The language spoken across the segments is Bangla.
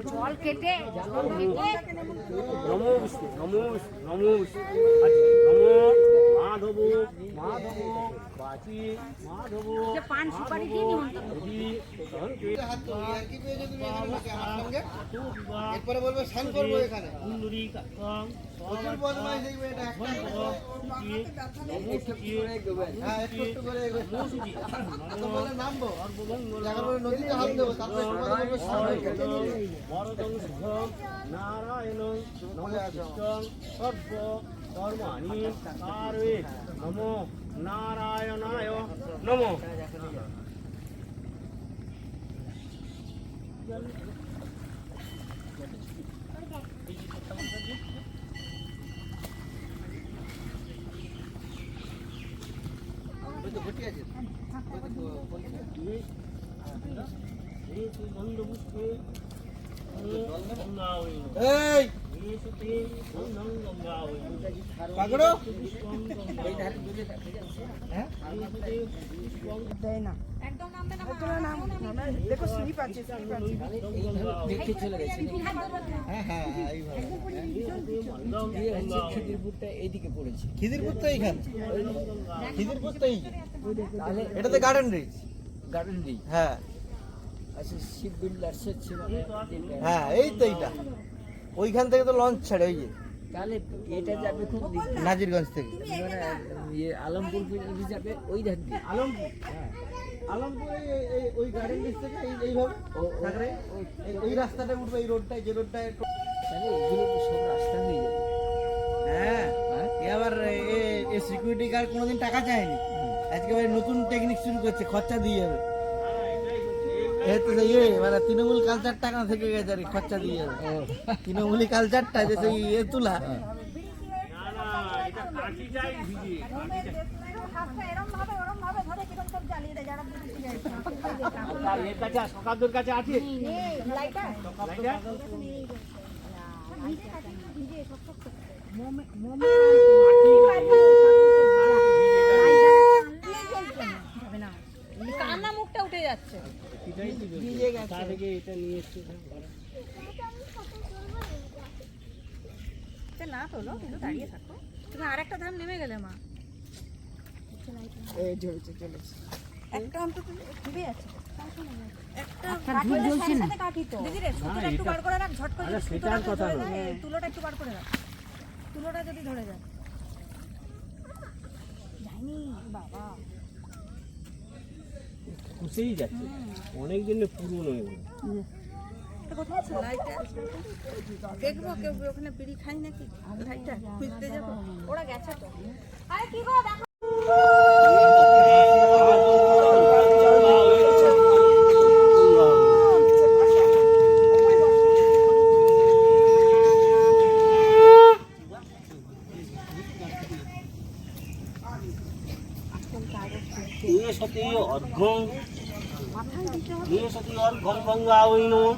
জল কেটে নমো বিষ্ণু নমো বিষ্ণু নমো বিষ্ণু নমো মাধব মাধব বাচি মাধব পান সুপারি দিয়ে এরপরে বলবে স্নান করবো এখানে প্রচুর বদমাইশ দেখবে এটা হ্যাঁ একটু একটু করে বলে নামবো তারপরে নদীতে হাত দেবো তারপরে নারায়ণ সর্ব কর্মাণি কারে নমো নারায়ণায় নমো। খিদিরপুরটা এইখানে খিদিরপুরটাই এটাতে গার্ডেন রিচ হ্যাঁ শিপ বিল্ডার্স হচ্ছে হ্যাঁ এই তো এইটা ওইখান থেকে তো লঞ্চ ছাড়ে ওই যে তাহলে এটা যাবে খুব নাজিরগঞ্জ থেকে ইয়ে আলমপুর যাবে ওই ধার দিয়ে আলমপুর আলমপুরে ওই গার্ডেন রিচ থেকে এইভাবে এই রাস্তাটা উঠবে এই রোডটায় যে রোডটায় তাহলে এগুলো তো সব রাস্তা হয়ে যাবে। হ্যাঁ এবার এ সিকিউরিটি গার্ড কোনোদিন টাকা চায়নি আজকে নতুন টেকনিক শুরু করছে খরচা দিয়ে যাবে মানে তৃণমূল কালচারটা কেন থেকে গেছে আর খরচা দিয়ে যাবে তৃণমূলী কালচারটা যে সেই তোলা সকালের কাছে আছে কান্না মুখটা উঠে যাচ্ছে না তোলো কিন্তু দাঁড়িয়ে থাকো তুমি আর একটা ধাম নেমে গেলে মা একটা অন্তত ডুবে আছে একটু বার করে রাখ ঝট করে তুলোটা একটু বার করে রাখ তুলোটা যদি ধরে যায় জানি বাবা খুশেই যাচ্ছে অনেক দিনের পুরনো দেখবো কেউ ওখানে বিড়ি খাই নাকি ভাইটা খুঁজতে যাবো ওরা গেছে তো আরে কি গো দেখো সতী অর্ঘ্যং সতী অর্ঘ্যং গঙ্গাওই নমঃ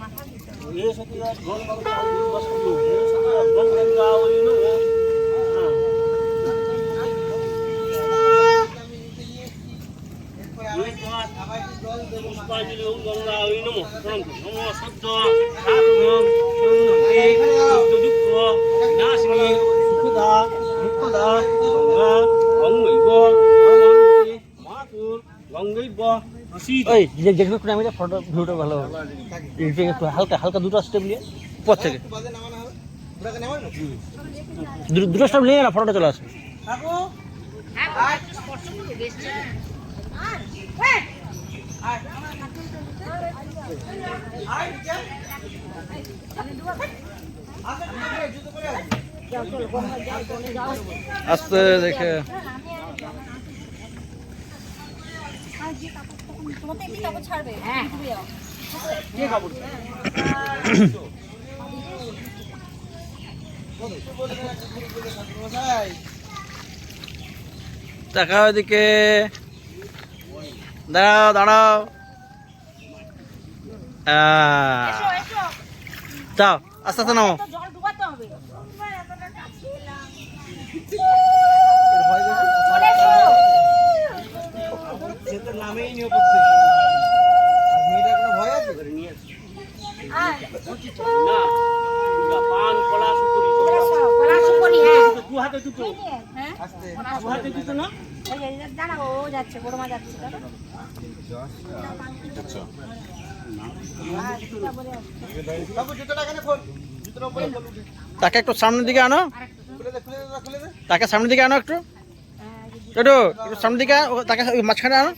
সতী অর্ঘ্যং গঙ্গাওই বস্তু সতী অর্ঘ্যং গঙ্গাওই নমঃ পুষ্পাঞ্জলি গঙ্গাওই নমঃ নমো সদ্য সাধুং যুক্ত নাশিনী সুখদা মুক্তদা গঙ্গা গঙ্গৈব ফটো ভিউটা ভালো একটু হালকা হালকা দুটো স্টেপ নিয়ে পর থেকে দুটো স্টেপ নিয়ে না ফটোটা চলে আসবে আস্তে দেখে তাকাও এদিকে দাঁড়াও দাঁড়াও যাও আস্তে আস্তে নামো এর ভয় দেখো। সে তো নামেই নিয়ে উপর থেকে। আর মেয়েটার কোনো ভয় আছে? নিয়ে আসি। আয় না পান কলা সুপুরি কলা সুপুরি, হ্যাঁ দু হাতে দুটো হ্যাঁ আস্তে। দু হাতে দুটো না ওই এই দাঁড়া, ও যাচ্ছে, বড় মা যাচ্ছে, দাঁড়া। বাবু জুতোটা এখানে খোল। জুতোর উপরে খোল উঠে। তাকে একটু সামনের দিকে আনো, খুলে দে, খুলে দে, খুলে দে। তাকে সামনের দিকে আনো একটু, একটু একটু সামনের দিকে ও তাকে ওই মাঝখানে আনো,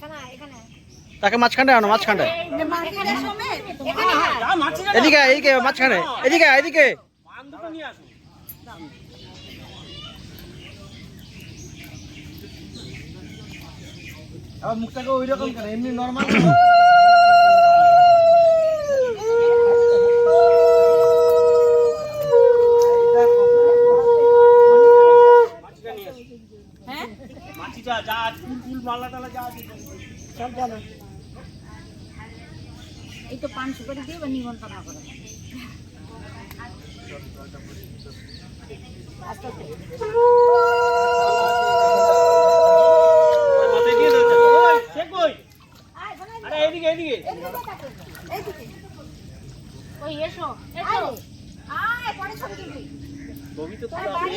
তাকে মাঝখানে আনো, মাঝখানে এখানে সমেত, এখানে, হ্যাঁ যা মাছি না এদিকে এদিকে মাঝখানে এদিকে এদিকে। পান দুটো নিয়ে আসো আবার মুখটাকে ওই রকম করে, এমনি নরমাল। মাছিটা নিয়ে আসো হ্যাঁ মাছিটা যা আছে ফুল মালা টালা যা আছে সব জানো। এই তো পান সুপারি দিয়ে নিমন্ত্রণ করে আস্তে আস্তে। মাথায় দিয়ে দাও ওই সে কই আয় বোন, আরে এদিকে এদিকে এইদিকে ওই এসো এসো, আয় পরে ছবি তুলবি। ছবি তো তোর বাড়ি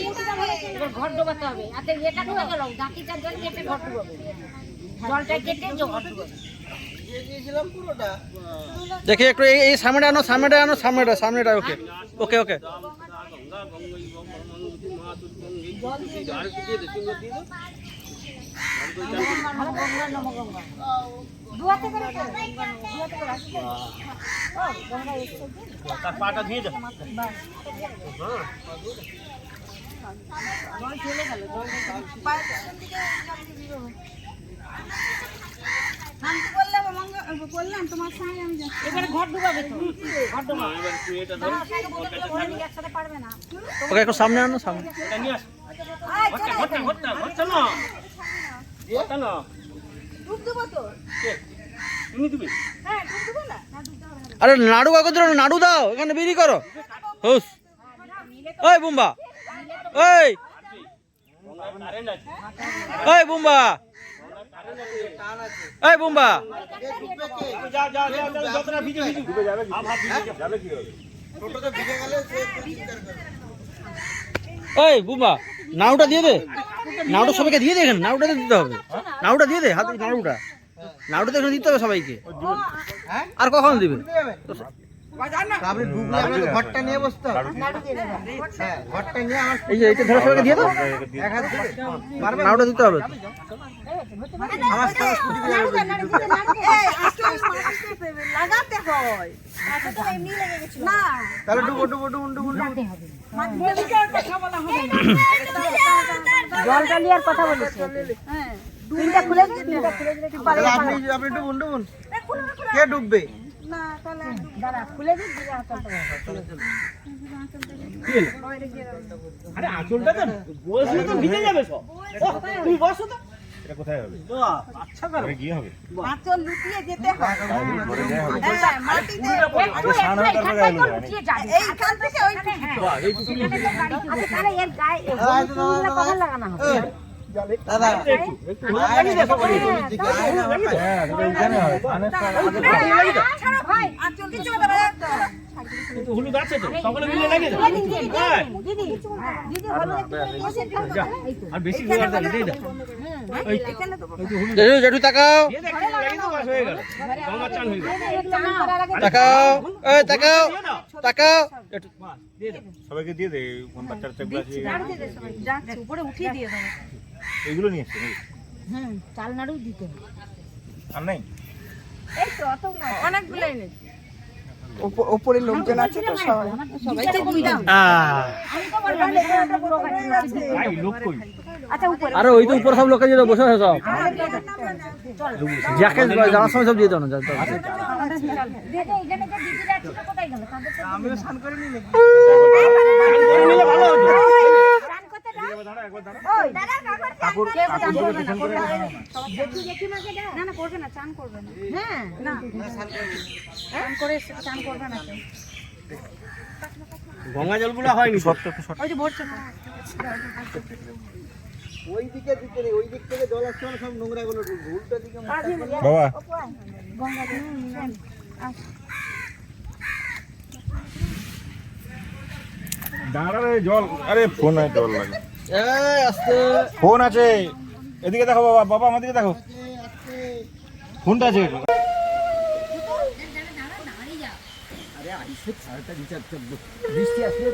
এবার ঘর ডোবাতে হবে, আর এটা ডুবে গেল, ডাকিটার জল কেটে ঘর ডুবাবে, জলটা কেটে ঘর ডুবাবে। দিয়ে দিয়েছিলাম পুরোটা। দেখি একটু এই এই সামনেটা আনো, সামনেটা আনো, সামনেটা সামনেটা। ওকে ওকে ওকে। গঙ্গা গঙ্গই ব্রহ্মণী মা তুলসী আর কি দিয়ে দে সুন্দর দিয়ে দাও ভালো গঙ্গা নম গঙ্গা দুয়াতে করে তো, দুয়াতে করে আসছে। ও গঙ্গা এসছে, তার পাটা দিয়ে দাও বাস হ্যাঁ জল চলে গেল, জল পায়ের পেছন দিকে শান্তি করলাম তোমার সঙ্গে আমি যাচ্ছি। এবারে ঘর ডুবাবে তো, ঘর ডুবাবে। এবার তুই এটা ধর একসাথে পারবে না। ওকে একটু সামনে আনো, সামনে। এটা নিয়ে আসো আয়, ঘরটা চলে ঘরটা এখানে। ঘরটা ঘরটা না ঘরটা না ডুব দেবো তো? কে তুমি তুমি হ্যাঁ, ডুব দেবো না? না, ডুব দেবো না। আরে নাড়ু কাগজ দাও, নাড়ু দাও, এখানে বিড়ি করো। হুস ওই বুম্বা, ওই কারেন্ট আছে ওই বুম্বা, টান আছে। ওই বুম্বা। কে ঢুকবে কে? যা যা যা যতটা ভিজে ভিজে ডুবে যাবে ভাব ভিজে যাবে কি হবে টোটোতে ভিজে গেলে সে চিৎকার করে। ওই বুম্বা, নাড়ুটা দিয়ে দে, নাড়ুটা সবাইকে দিয়ে দে, এখানে নাড়ুটা দিতে হবে, নাড়ুটা দিয়ে দে, হাতে নাড়ুটা, নাড়ুটা এখানে দিতে হবে সবাইকে। হ্যাঁ? আর কখন দিবে? ঢুকতে যাবে? তা আপনি ঢুকলে আপনাকে ঘরটা নিয়ে বসতে হবে। হ্যাঁ, ঘরটা নিয়ে আমার এই যে এইটা ধরে সবাইকে দিয়ে দাও, এক হাত দিবে। পারবেন? নাড়ুটা দিতে হবে। আমার সাথে স্কুটি দিয়ে যাবে। লাগাতে হয়। এমনি লেগে গেছিল। না। তাহলে ডুবো ডুবো ডুবুন ডুবুন ডুবুন। জলটা নিয়ে কথা বলেছে। হ্যাঁ। তিনটা খুলে দে, তিনটা খুলে দিলে কি পারে? তাহলে আপনি ডুবুন ডুবুন। কে ডুববে? না, তাহলে দাঁড়া, খুলে দিই, দিয়ে আঁচলটা আরে আঁচলটা তো বসলে তো ভিজে যাবে সব তুমি বসো তো এটা কোথায় হবে? বাহ, আচ্ছা করো কি হবে? আঁচল লুকিয়ে যেতে হয়। হ্যাঁ, মাটিতে আগে সান হয়ে তারপরে গায়ে লোক জানি। এইখান থেকে ওইখানে, হ্যাঁ। আচ্ছা, তাহলে এর গায়ে এই ফুলগুলো কখন লাগানো হবে? দাদা একটু লাগিয়ে দেখো বলি হ্যাঁ, এটা এইখানে হবে। কানের ছাড়ো ভাই, আঁচল কিছু হবে না। কিন্তু হলুদ আছে তো সকলে মিলে লাগিয়ে দাও হ্যাঁ দিদি, দিদি হলো একটু যা আর বেশি জোর দাও দিয়ে দাও এই তো এখানে দেবো। জেঠু জেঠু তাকাও, দিয়ে দেখ লাগিয়ে দাও বাস হয়ে গেল গঙ্গা চান হয়ে গেল চান করার আগে তাকাও, এই তাকাও, তাকাও। জেঠু, বাস দিয়ে দাও সবাইকে দিয়ে দে, কোন বাচ্চার চেকগুলো আছে নাড়ু দিয়ে দে সবাই। যাচ্ছে, উপরে উঠিয়ে দিয়ে দেবো। এইগুলো নিয়ে এসছে নাকি? হুম, চাল নাড়ু দিতে হবে। আর নাই? এই তো অত না, অনেকগুলো এনেছি। ওপরে লোকজন আছে তো সবাই, সবাইকে দিয়ে দাও। আমি তো বললাম এখানে পুরো কাছে ভাই লোক কই আচ্ছা উপরে আরে ওই তো উপর সব লোকে যেটা বসে আছে সব, যাকে জানার সময় সব দিয়ে দাও না, যা দাও। দেখো এখানে যে দিদিরা ছিল কোথায় গেল? তাদের তো আমিও স্নান করে নিলে নিলে ভালো হবে চান করতে দাও। ওই দাদা কাকুর কে চান করবে না? দেখি দেখি মাকে দাও। না না করবে না, চান করবে না। হ্যাঁ না চান করে চান করবে না। গঙ্গা জলগুলো হয়নি শর্ট একটু শর্ট। ওই যে ভরছে না। ওই দিকে দিতে নেই, ওই দিক থেকে জল আসছে মানে সব নোংরা গুলো ঢুকবে, উল্টো দিকে বাবা দাঁড়ারে জল, আরে ফোন আছে, জল লাগে, ফোন আছে, এদিকে দেখো বাবা, বাবা আমাদেরকে দেখো, ফোনটা আছে। আরে আইসে ছাড়টা দিতে বৃষ্টি আসলে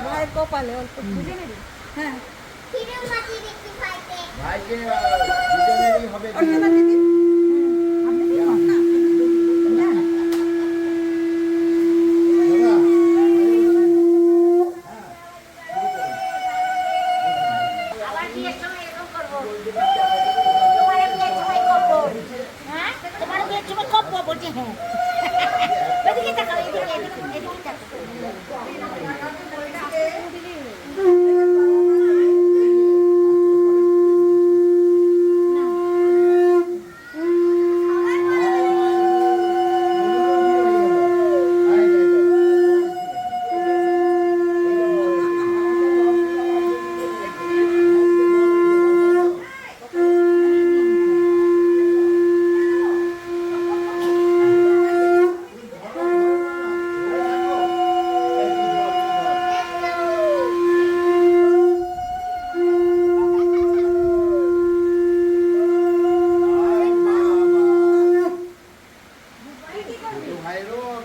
ভাইয়ের কপালে অল্প বুঝে নেবে। হ্যাঁ ভাইকে দুজনেরই হবে অর্চনা দিদি আপনি কি না আবার বিয়ের সময় এরকম করবো, তোমার বিয়ের সময় করবো, হ্যাঁ তোমার বিয়ের সময় করবো বলছি। হ্যাঁ এদিকে তাকাও, এদিকে এদিকে এদিকে তাকাও।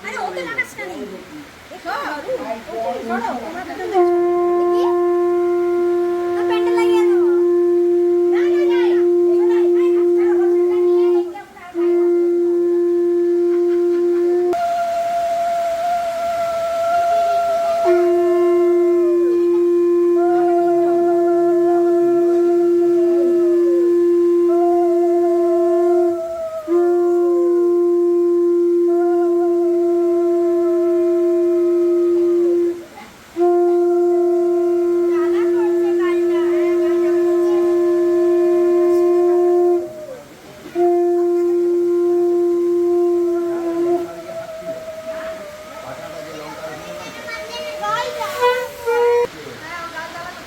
আরে ওকে লাগাস না নেই দেখো ছড়ো তোমরা তো দেখো না প্যান্ডেল লাগিয়ে দাও না না না শোনাই আই আচ্ছা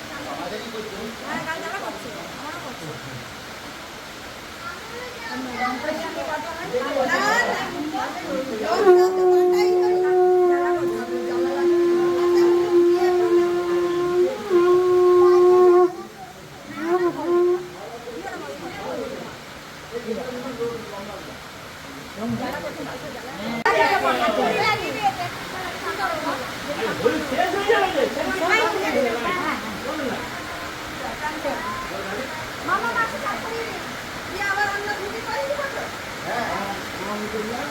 হোটেলটা নিয়ে এই আমরা মামা মাসে কাজ করি কি আবার অন্য ছুটি করে দিব তো হ্যাঁ আমি করি না